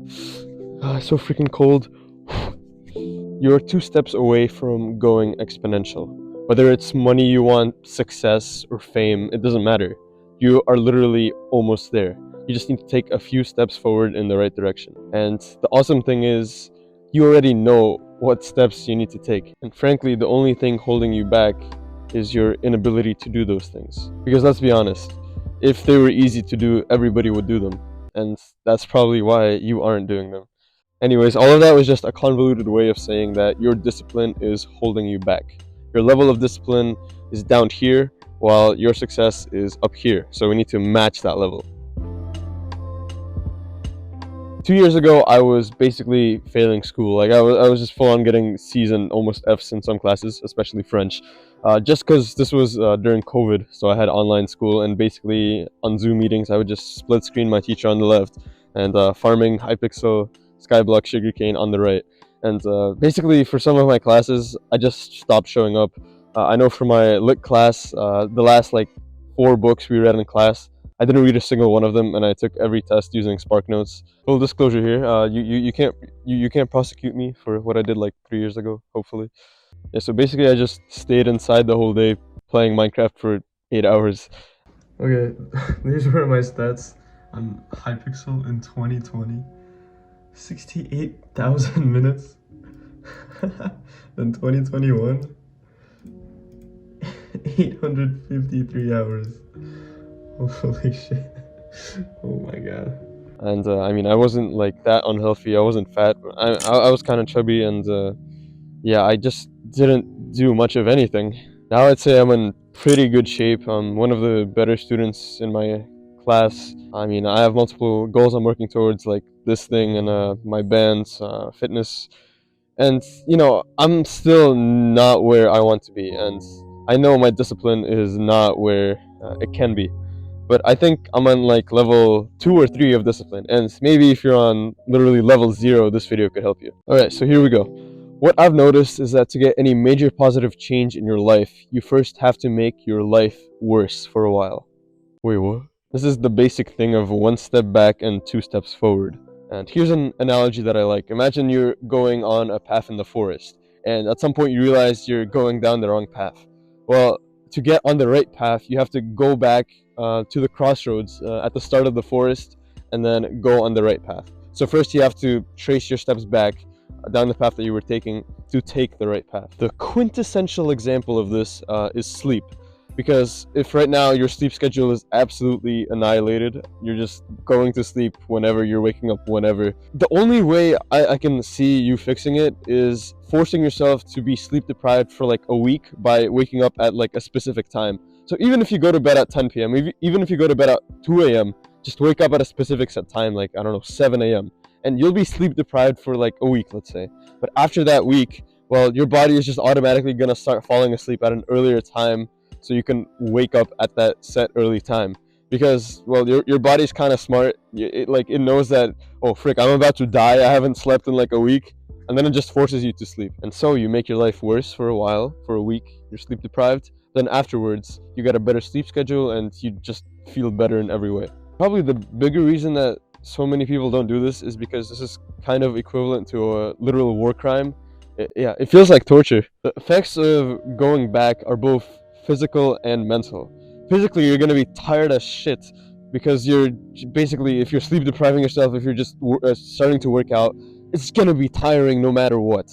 So freaking cold. You're 2 steps away from going exponential. Whether it's money you want, success, or fame, it doesn't matter. You are literally almost there. You just need to take a few steps forward in the right direction. And the awesome thing is, you already know what steps you need to take. And frankly, the only thing holding you back is your inability to do those things. Because let's be honest, if they were easy to do, everybody would do them. And that's probably why you aren't doing them. Anyways, all of that was just a convoluted way of saying that your discipline is holding you back. Your level of discipline is down here, while your success is up here. So we need to match that level. 2 years ago, I was basically failing school. Like I was just full on getting C's and almost F's in some classes, especially French. Just because this was during COVID, so I had online school, and basically on Zoom meetings, I would just split screen my teacher on the left and farming Hypixel Skyblock Sugarcane on the right. And basically, for some of my classes, I just stopped showing up. I know for my lit class, the last like 4 books we read in class, I didn't read a single one of them, and I took every test using Spark Notes. Full disclosure here: you can't prosecute me for what I did like 3 years ago. Hopefully, yeah. So basically, I just stayed inside the whole day playing Minecraft for 8 hours. Okay, these were my stats on Hypixel in 2020. 68,000 minutes. Then 2021, 853 hours. Holy shit. Oh my god. And I mean, I wasn't like that unhealthy. I wasn't fat. I was kind of chubby, and yeah, I just didn't do much of anything. Now I'd say I'm in pretty good shape. I'm one of the better students in my class. I mean, I have multiple goals I'm working towards, like this thing and my band's fitness. And I'm still not where I want to be, and I know my discipline is not where it can be. But I think I'm on like level 2 or 3 of discipline, and maybe if you're on literally level 0, this video could help you. Alright, so here we go. What I've noticed is that to get any major positive change in your life, you first have to make your life worse for a while. Wait, what? This is the basic thing of 1 step back and 2 steps forward. And here's an analogy that I like. Imagine you're going on a path in the forest, and at some point you realize you're going down the wrong path. Well, to get on the right path, you have to go back to the crossroads at the start of the forest and then go on the right path. So first you have to trace your steps back down the path that you were taking to take the right path. The quintessential example of this is sleep. Because if right now your sleep schedule is absolutely annihilated, you're just going to sleep whenever, you're waking up whenever. The only way I can see you fixing it is forcing yourself to be sleep deprived for like a week by waking up at like a specific time. So even if you go to bed at 10 p.m., even if you go to bed at 2 a.m., just wake up at a specific set time, like, I don't know, 7 a.m. And you'll be sleep deprived for like a week, let's say. But after that week, well, your body is just automatically going to start falling asleep at an earlier time, so you can wake up at that set early time. Because, well, your body's kind of smart. It knows that, oh frick, I'm about to die, I haven't slept in like a week, and then it just forces you to sleep. And so you make your life worse for a while, for a week, you're sleep deprived. Then afterwards, you get a better sleep schedule and you just feel better in every way. Probably the bigger reason that so many people don't do this is because this is kind of equivalent to a literal war crime. It feels like torture. The effects of going back are both physical and mental. Physically, you're going to be tired as shit because you're basically, if you're sleep depriving yourself, if you're just starting to work out, it's going to be tiring no matter what.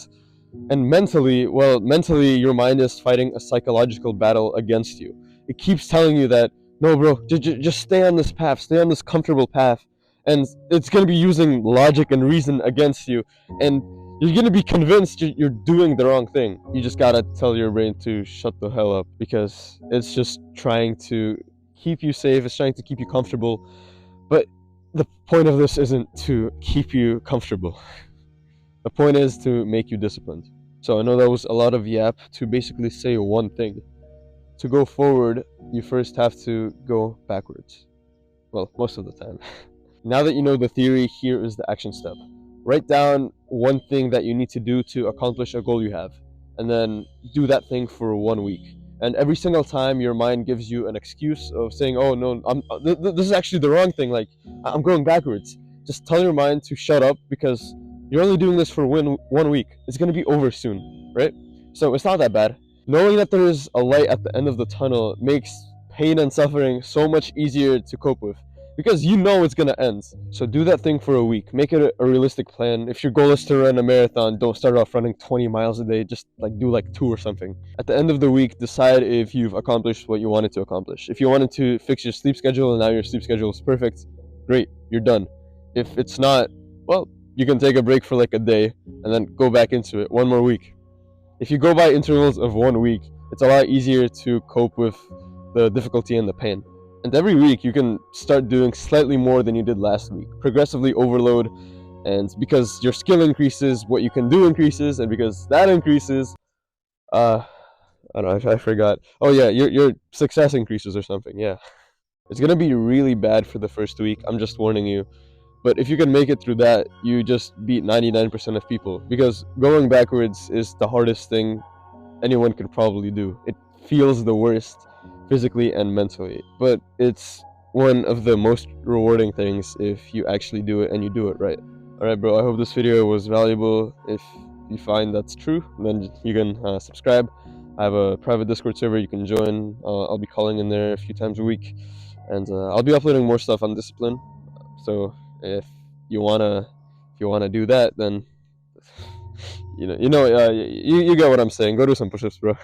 And mentally, well, mentally, your mind is fighting a psychological battle against you. It keeps telling you that, no, bro, just stay on this path, stay on this comfortable path. And it's going to be using logic and reason against you. And you're going to be convinced you're doing the wrong thing. You just got to tell your brain to shut the hell up, because it's just trying to keep you safe, it's trying to keep you comfortable. But the point of this isn't to keep you comfortable. The point is to make you disciplined. So I know that was a lot of yap to basically say one thing. To go forward, you first have to go backwards. Well, most of the time. Now that you know the theory, here is the action step. Write down one thing that you need to do to accomplish a goal you have, and then do that thing for 1 week. And every single time your mind gives you an excuse of saying, oh no, this is actually the wrong thing, like, I'm going backwards. just tell your mind to shut up, because you're only doing this for 1 week. It's going to be over soon, right? So it's not that bad. Knowing that there is a light at the end of the tunnel makes pain and suffering so much easier to cope with, because you know it's gonna end. So do that thing for a week. Make it a realistic plan. If your goal is to run a marathon, don't start off running 20 miles a day. Just like do like 2 or something. At the end of the week, decide if you've accomplished what you wanted to accomplish. If you wanted to fix your sleep schedule and now your sleep schedule is perfect, great, you're done. If it's not, well, you can take a break for like a day and then go back into it 1 more week. If you go by intervals of 1 week, it's a lot easier to cope with the difficulty and the pain. And every week you can start doing slightly more than you did last week. Progressively overload, and because your skill increases, what you can do increases, and because that increases, I don't know, I forgot. Oh yeah, your success increases or something. Yeah, it's gonna be really bad for the first week. I'm just warning you. But if you can make it through that, you just beat 99% of people. Because going backwards is the hardest thing anyone could probably do. It feels the worst physically and mentally, but it's one of the most rewarding things if you actually do it and you do it right. Alright, bro, I hope this video was valuable. If you find that's true, then you can subscribe. I have a private Discord server you can join. I'll be calling in there a few times a week, and I'll be uploading more stuff on discipline. So if you wanna do that, then you get what I'm saying. Go do some push-ups, bro.